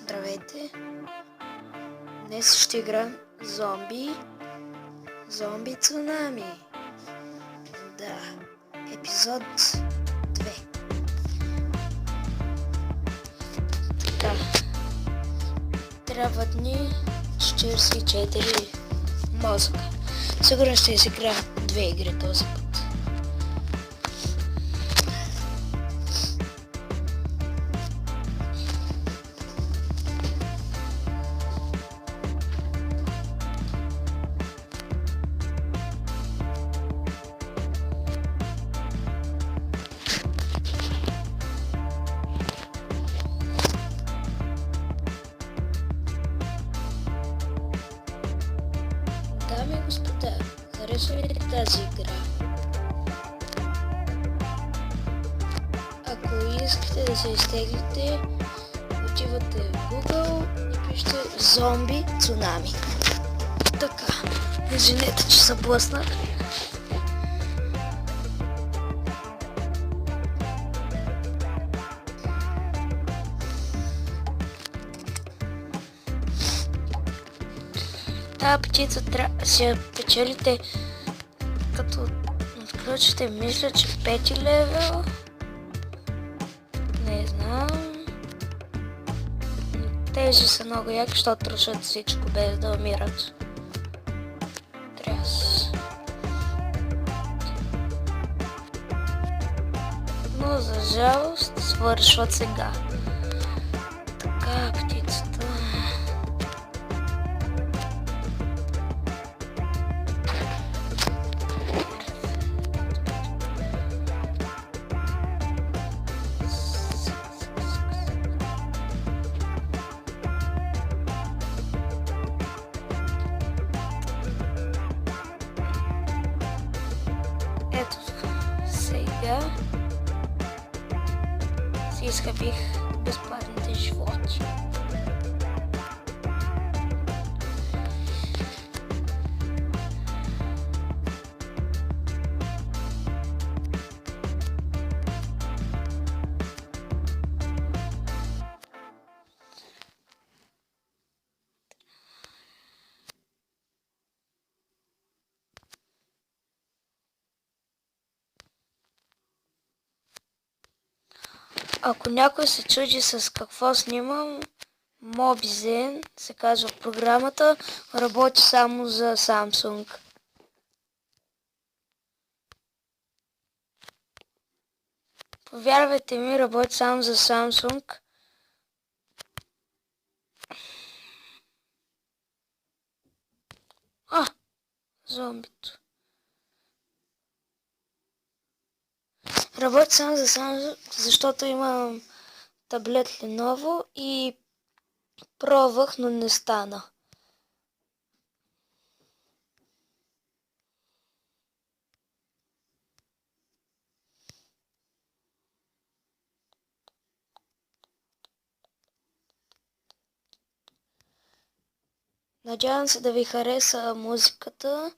Здравейте! Днес ще играем Зомби Цунами. Да, епизод 2. Така, трябват ни 44 мозъка. Сигурно ще изиграем 2 игри този път. Дами и господа, харесва ли тази игра? Ако искате да се изтеглите, отивате в Google и пишете Зомби Цунами. Така, извинете, че се блъснах. Тази птица трябва да си печелите, като включите, мисля, че 5 левел. Не знам. Тези са много яки, защото рушат всичко без да умират. Тряс. Но за жалост свършват сега. Така, птицата. Ето сега си изхъбих безплатните животи. Ако някой се чуди с какво снимам, Mobizen се казва програмата, работи само за Samsung. Повярвайте ми, работи само за Samsung. Зомбито. Работи само за Samsung, защото имам таблет Lenovo и пробвах, но не стана. Надявам се да ви хареса музиката.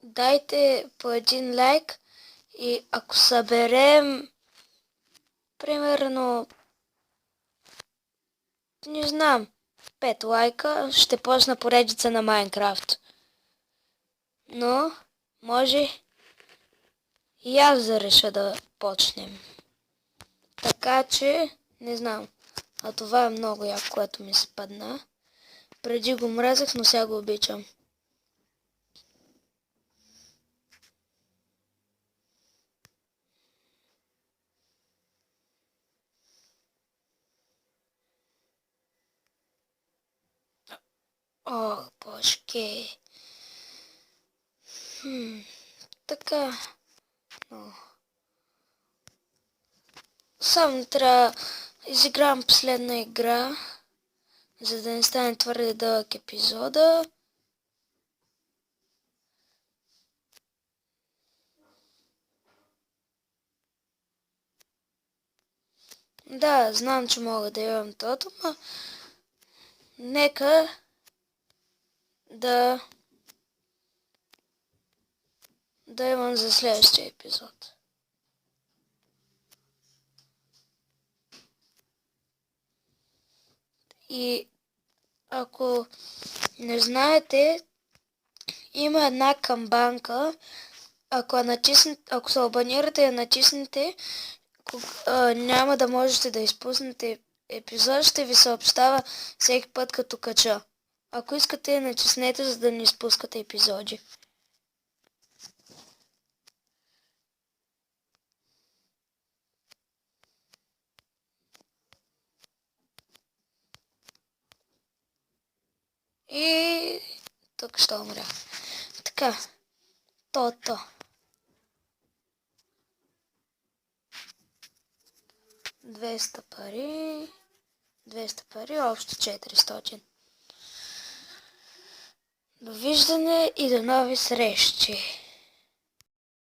Дайте по един лайк и ако съберем примерно, не знам, 5 лайка, ще почна поредица на Майнкрафт. Но може и аз да реша да почнем. Така че, не знам, а това е много яко, което ми се падна. Преди го мразех, но сега го обичам. О, божке. Така. Но. Само трябва да изигравам последна игра, за да не стане твърде дълъг епизода. Да, знам, че мога да имам тото, но нека да имам за следващия епизод. И ако не знаете, има една камбанка. Ако се абонирате и натиснете, няма да можете да изпуснете епизод, ще ви съобщава всеки път като кача. Ако искате, натиснете, за да не изпускате епизоди. И тук ще умря. Така, тото. 200 пари, 200 пари, общо 400. Довиждане и до нови срещи.